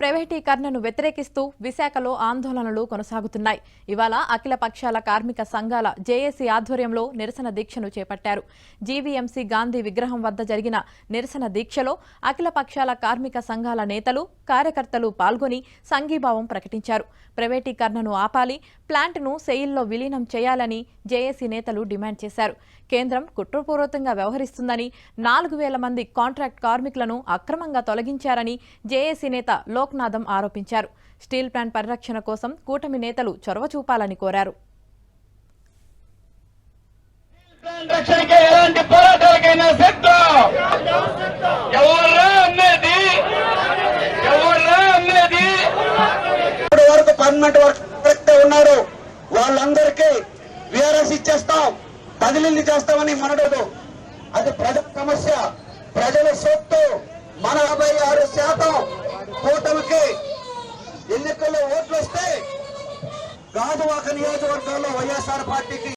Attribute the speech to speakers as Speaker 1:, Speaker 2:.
Speaker 1: ప్రైవేటీకరణను వ్యతిరేకిస్తూ విశాఖలో ఆందోళనలు కొనసాగుతున్నాయి. ఇవాళ అఖిల పక్షాల కార్మిక సంఘాల జేఏసీ ఆధ్వర్యంలో నిరసన దీక్షను చేపట్టారు. జీవీఎంసీ గాంధీ విగ్రహం వద్ద జరిగిన నిరసన దీక్షలో అఖిల పక్షాల కార్మిక సంఘాల నేతలు, కార్యకర్తలు పాల్గొని సంఘీభావం ప్రకటించారు. ప్రైవేటీకరణను ఆపాలి, ప్లాంట్ను సెయిల్లో విలీనం చేయాలని జేఏసీ నేతలు డిమాండ్ చేశారు. కేంద్రం కుట్రపూర్వకంగా వ్యవహరిస్తుందని, 4,000 మంది కాంట్రాక్ట్ కార్మికులను అక్రమంగా తొలగించారని జేఏసీ నేత లోక్నాథం ఆరోపించారు. స్టీల్ ప్లాంట్ పరిరక్షణ కోసం కూటమి నేతలు చొరవ చూపాలని కోరారు.
Speaker 2: ఉన్నారు వాళ్ళందరికీ వీఆర్ఎస్ ఇచ్చేస్తాం, బదిలీలు చేస్తామని మనడదు. అది ప్రజల సమస్య, ప్రజల సొత్తు. మన 56% కూటమికి ఎన్నికల్లో ఓట్లు వస్తే గాజువాక నియోజకవర్గంలో వైఎస్ఆర్ పార్టీకి